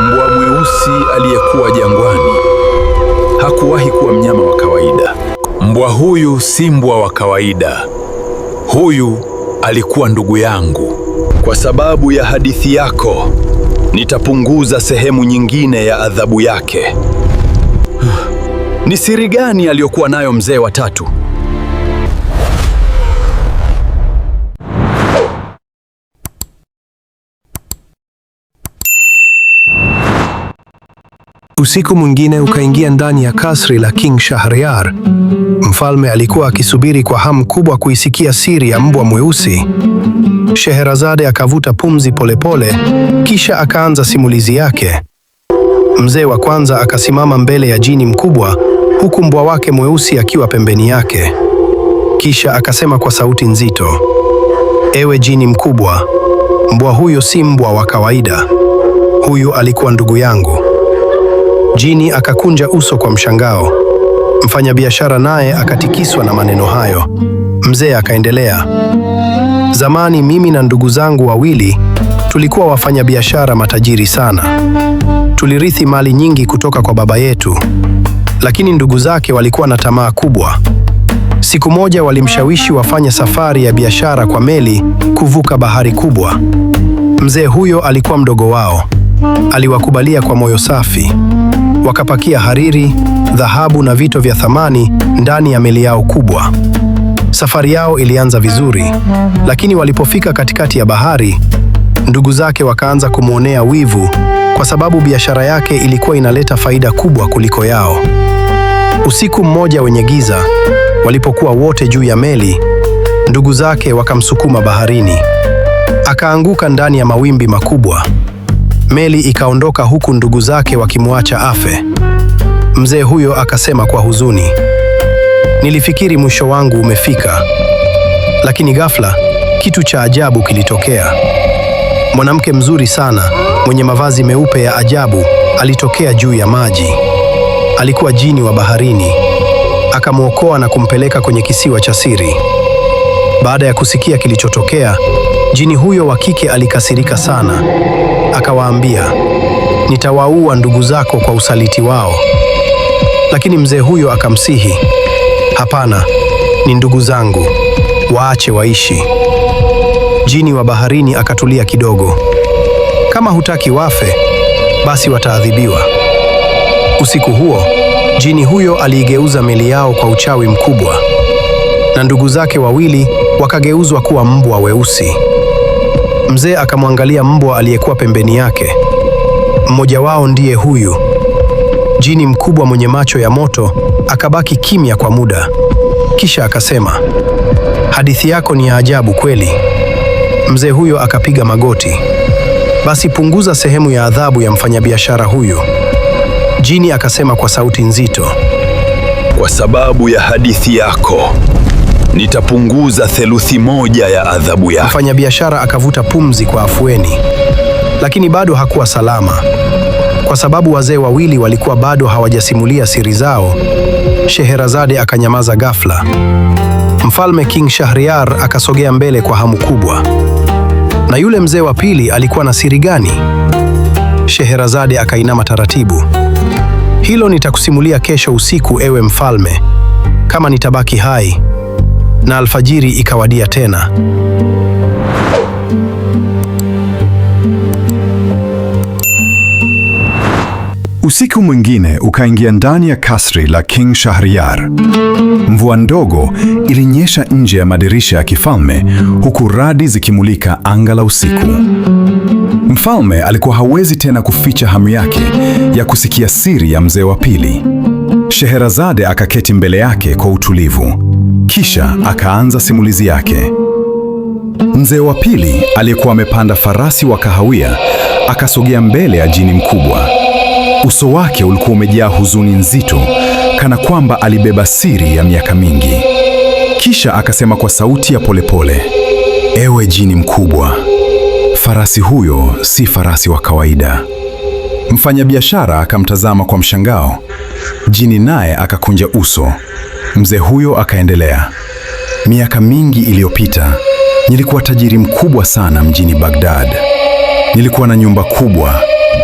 Mbwa mweusi aliyekuwa jangwani hakuwahi kuwa mnyama wa kawaida. Mbwa huyu si mbwa wa kawaida. Huyu alikuwa ndugu yangu. Kwa sababu ya hadithi yako, nitapunguza sehemu nyingine ya adhabu yake. Ni siri gani aliyokuwa nayo mzee wa tatu? Usiku mwingine ukaingia ndani ya kasri la King Shahryar. Mfalme alikuwa akisubiri kwa hamu kubwa kuisikia siri ya mbwa mweusi. Scheherazade akavuta pumzi polepole, kisha akaanza simulizi yake. Mzee wa kwanza akasimama mbele ya jini mkubwa, huku mbwa wake mweusi akiwa pembeni yake. Kisha akasema kwa sauti nzito, "Ewe jini mkubwa, mbwa huyo si mbwa wa kawaida. Huyu alikuwa ndugu yangu." Jini akakunja uso kwa mshangao. Mfanyabiashara naye akatikiswa na maneno hayo. Mzee akaendelea, "Zamani mimi na ndugu zangu wawili tulikuwa wafanyabiashara matajiri sana. Tulirithi mali nyingi kutoka kwa baba yetu, lakini ndugu zake walikuwa na tamaa kubwa. Siku moja walimshawishi wafanye safari ya biashara kwa meli kuvuka bahari kubwa. Mzee huyo alikuwa mdogo wao. Aliwakubalia kwa moyo safi. Wakapakia hariri, dhahabu na vito vya thamani ndani ya meli yao kubwa. Safari yao ilianza vizuri, lakini walipofika katikati ya bahari, ndugu zake wakaanza kumwonea wivu kwa sababu biashara yake ilikuwa inaleta faida kubwa kuliko yao. Usiku mmoja wenye giza, walipokuwa wote juu ya meli, ndugu zake wakamsukuma baharini. Akaanguka ndani ya mawimbi makubwa. Meli ikaondoka huku ndugu zake wakimwacha afe. Mzee huyo akasema kwa huzuni, "Nilifikiri mwisho wangu umefika." Lakini ghafla, kitu cha ajabu kilitokea. Mwanamke mzuri sana, mwenye mavazi meupe ya ajabu, alitokea juu ya maji. Alikuwa jini wa baharini. Akamwokoa na kumpeleka kwenye kisiwa cha siri. Baada ya kusikia kilichotokea, jini huyo wa kike alikasirika sana. Akawaambia, "Nitawaua ndugu zako kwa usaliti wao." Lakini mzee huyo akamsihi, "Hapana, ni ndugu zangu, waache waishi." Jini wa baharini akatulia kidogo. "Kama hutaki wafe, basi wataadhibiwa." Usiku huo, jini huyo aliigeuza meli yao kwa uchawi mkubwa, na ndugu zake wawili wakageuzwa kuwa mbwa weusi. Mzee akamwangalia mbwa aliyekuwa pembeni yake. Mmoja wao ndiye huyu. Jini mkubwa mwenye macho ya moto akabaki kimya kwa muda. Kisha akasema, "Hadithi yako ni ya ajabu kweli." Mzee huyo akapiga magoti. "Basi punguza sehemu ya adhabu ya mfanyabiashara huyu." Jini akasema kwa sauti nzito, "Kwa sababu ya hadithi yako, nitapunguza theluthi moja ya adhabu yako." Mfanyabiashara akavuta pumzi kwa afueni, lakini bado hakuwa salama. Kwa sababu wazee wawili walikuwa bado hawajasimulia siri zao, Scheherazade akanyamaza ghafla. Mfalme King Shahryar akasogea mbele kwa hamu kubwa. Na yule mzee wa pili alikuwa na siri gani? Scheherazade akainama taratibu. "Hilo nitakusimulia kesho usiku, ewe mfalme, kama nitabaki hai." Na alfajiri ikawadia tena. Usiku mwingine ukaingia ndani ya kasri la King Shahryar. Mvua ndogo ilinyesha nje ya madirisha ya kifalme, huku radi zikimulika anga la usiku. Mfalme alikuwa hawezi tena kuficha hamu yake ya kusikia siri ya mzee wa pili. Scheherazade akaketi mbele yake kwa utulivu, kisha akaanza simulizi yake. Mzee wa pili aliyekuwa amepanda farasi wa kahawia akasogea mbele ya jini mkubwa. Uso wake ulikuwa umejaa huzuni nzito, kana kwamba alibeba siri ya miaka mingi. Kisha akasema kwa sauti ya polepole, "Ewe jini mkubwa, farasi huyo si farasi wa kawaida." Mfanyabiashara akamtazama kwa mshangao. Jini naye akakunja uso. Mzee huyo akaendelea, "Miaka mingi iliyopita, nilikuwa tajiri mkubwa sana mjini Baghdad. Nilikuwa na nyumba kubwa,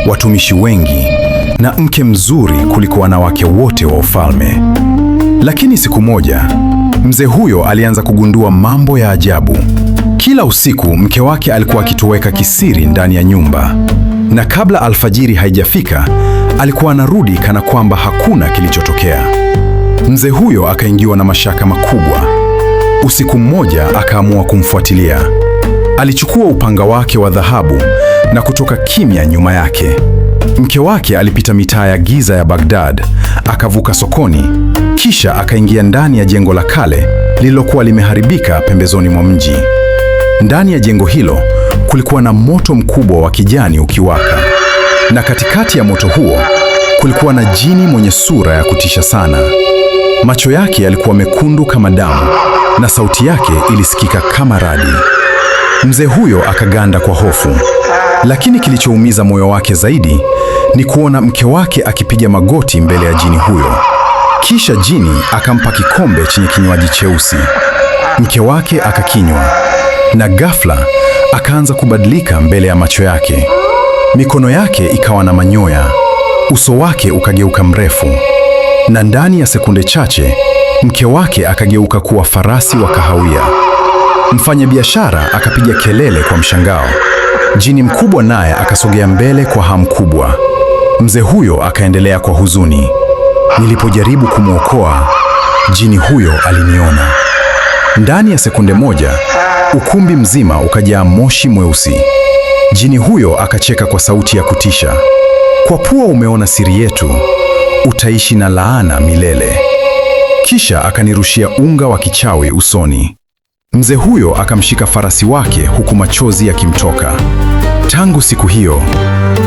watumishi wengi na mke mzuri kuliko wanawake wote wa ufalme. Lakini siku moja, mzee huyo alianza kugundua mambo ya ajabu. Kila usiku mke wake alikuwa akitoweka kisiri ndani ya nyumba, na kabla alfajiri haijafika, alikuwa anarudi kana kwamba hakuna kilichotokea. Mzee huyo akaingiwa na mashaka makubwa. Usiku mmoja akaamua kumfuatilia. Alichukua upanga wake wa dhahabu na kutoka kimya nyuma yake. Mke wake alipita mitaa ya giza ya Baghdad, akavuka sokoni, kisha akaingia ndani ya jengo la kale lililokuwa limeharibika pembezoni mwa mji. Ndani ya jengo hilo kulikuwa na moto mkubwa wa kijani ukiwaka, na katikati ya moto huo kulikuwa na jini mwenye sura ya kutisha sana. Macho yake yalikuwa mekundu kama damu na sauti yake ilisikika kama radi. Mzee huyo akaganda kwa hofu, lakini kilichoumiza moyo wake zaidi ni kuona mke wake akipiga magoti mbele ya jini huyo. Kisha jini akampa kikombe chenye kinywaji cheusi. Mke wake akakinywa, na ghafla akaanza kubadilika mbele ya macho yake. Mikono yake ikawa na manyoya, uso wake ukageuka mrefu, na ndani ya sekunde chache mke wake akageuka kuwa farasi wa kahawia. Mfanyabiashara akapiga kelele kwa mshangao. Jini mkubwa naye akasogea mbele kwa hamu kubwa. Mzee huyo akaendelea kwa huzuni, nilipojaribu kumwokoa, jini huyo aliniona. Ndani ya sekunde moja, ukumbi mzima ukajaa moshi mweusi. Jini huyo akacheka kwa sauti ya kutisha, kwa kuwa umeona siri yetu, utaishi na laana milele. Kisha akanirushia unga wa kichawi usoni. Mzee huyo akamshika farasi wake huku machozi yakimtoka. Tangu siku hiyo,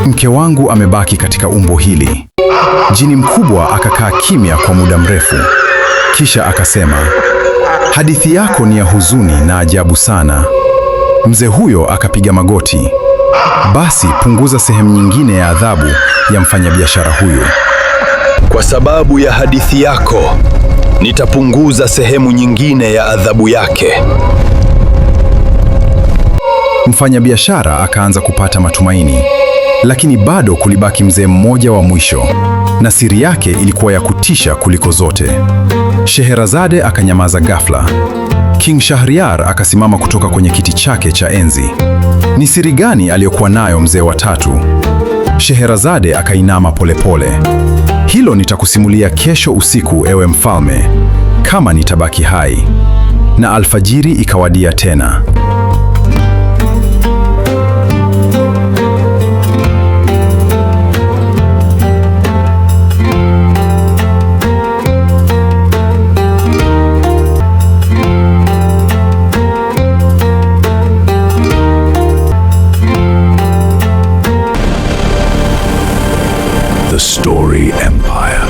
mke wangu amebaki katika umbo hili. Jini mkubwa akakaa kimya kwa muda mrefu. Kisha akasema, hadithi yako ni ya huzuni na ajabu sana. Mzee huyo akapiga magoti. Basi punguza sehemu nyingine ya adhabu ya mfanyabiashara huyu. Kwa sababu ya hadithi yako, nitapunguza sehemu nyingine ya adhabu yake. Mfanyabiashara akaanza kupata matumaini, lakini bado kulibaki mzee mmoja wa mwisho, na siri yake ilikuwa ya kutisha kuliko zote. Scheherazade akanyamaza ghafla. King Shahryar akasimama kutoka kwenye kiti chake cha enzi. Ni siri gani aliyokuwa nayo mzee wa tatu? Scheherazade akainama polepole. Hilo nitakusimulia kesho usiku, ewe mfalme, kama nitabaki hai. Na alfajiri ikawadia tena. The Story Empire.